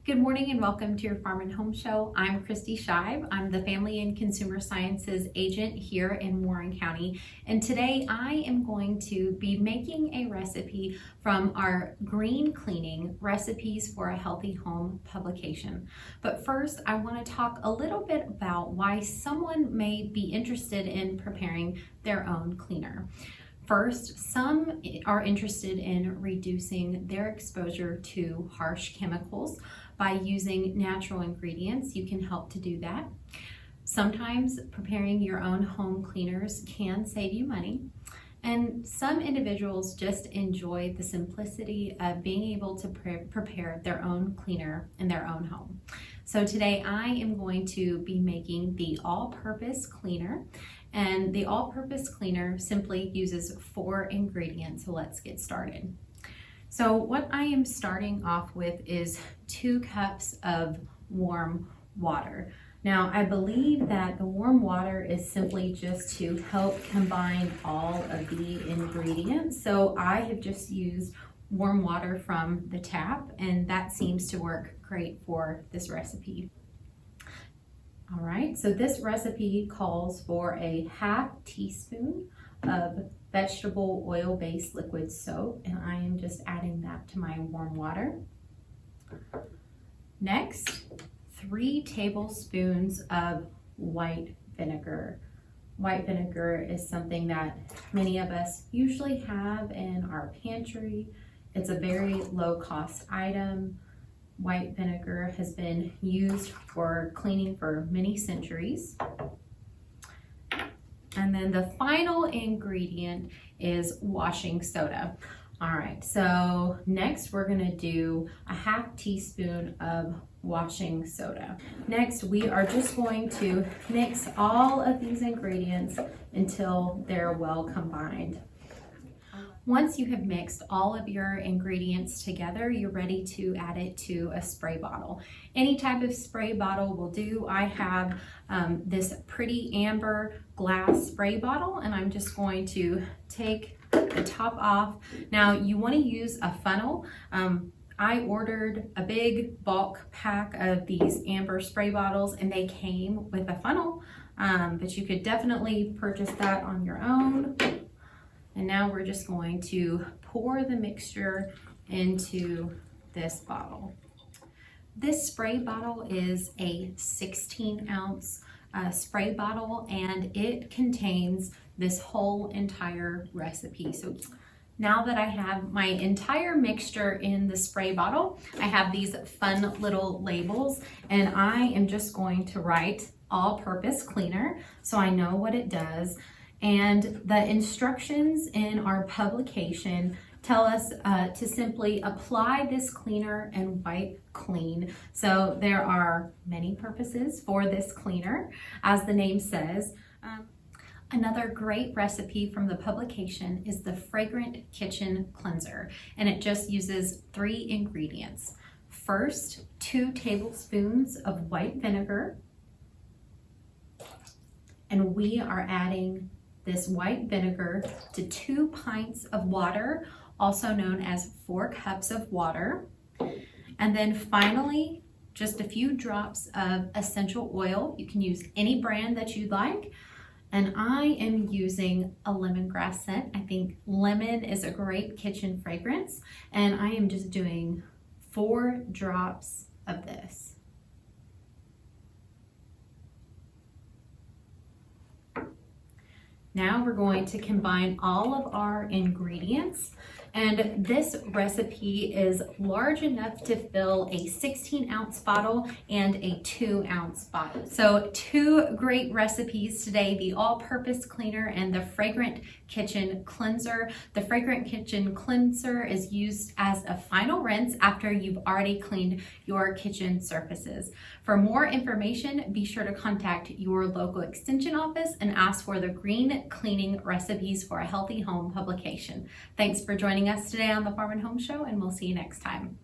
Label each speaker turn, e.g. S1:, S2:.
S1: Good morning and welcome to your Farm and Home Show. I'm Kristi Shive. I'm the Family and Consumer Sciences agent here in Warren County. And today I am going to be making a recipe from our green cleaning recipes for a healthy home publication. But first, I want to talk a little bit about why someone may be interested in preparing their own cleaner. First, some are interested in reducing their exposure to harsh chemicals. By using natural ingredients, you can help to do that. Sometimes preparing your own home cleaners can save you money. And some individuals just enjoy the simplicity of being able to prepare their own cleaner in their own home. So today I am going to be making the all-purpose cleaner. And the all-purpose cleaner simply uses 4 ingredients. So let's get started. So what I am starting off with is 2 cups of warm water. Now I believe that the warm water is simply just to help combine all of the ingredients. So I have just used warm water from the tap, and that seems to work great for this recipe. All right, so this recipe calls for a ½ teaspoon of vegetable oil-based liquid soap, and I am just adding that to my warm water. Next, 3 tablespoons of white vinegar. White vinegar is something that many of us usually have in our pantry. It's a very low-cost item. White vinegar has been used for cleaning for many centuries. And then the final ingredient is washing soda. All right, so next we're gonna do a ½ teaspoon of washing soda. Next, we are just going to mix all of these ingredients until they're well combined. Once you have mixed all of your ingredients together, you're ready to add it to a spray bottle. Any type of spray bottle will do. I have this pretty amber glass spray bottle, and I'm just going to take the top off. Now you want to use a funnel. I ordered a big bulk pack of these amber spray bottles, and they came with a funnel, but you could definitely purchase that on your own. And now we're just going to pour the mixture into this bottle. This spray bottle is a 16-ounce spray bottle, and it contains this whole entire recipe. So now that I have my entire mixture in the spray bottle, I have these fun little labels, and I am just going to write all-purpose cleaner so I know what it does. And the instructions in our publication tell us to simply apply this cleaner and wipe clean. So there are many purposes for this cleaner, as the name says. Another great recipe from the publication is the Fragrant Kitchen Cleanser, and it just uses 3 ingredients. First, 2 tablespoons of white vinegar, and we are adding this white vinegar to 2 pints of water, also known as 4 cups of water. And then finally, just a few drops of essential oil. You can use any brand that you'd like. And I am using a lemongrass scent. I think lemon is a great kitchen fragrance. And I am just doing 4 drops of this. Now we're going to combine all of our ingredients, and this recipe is large enough to fill a 16-ounce bottle and a 2-ounce bottle. So 2 great recipes today, the all-purpose cleaner and the Fragrant Kitchen Cleanser. The Fragrant Kitchen Cleanser is used as a final rinse after you've already cleaned your kitchen surfaces. For more information, be sure to contact your local extension office and ask for the green cleaning recipes for a healthy home publication. Thanks for joining us today on the Farm and Home Show, and we'll see you next time.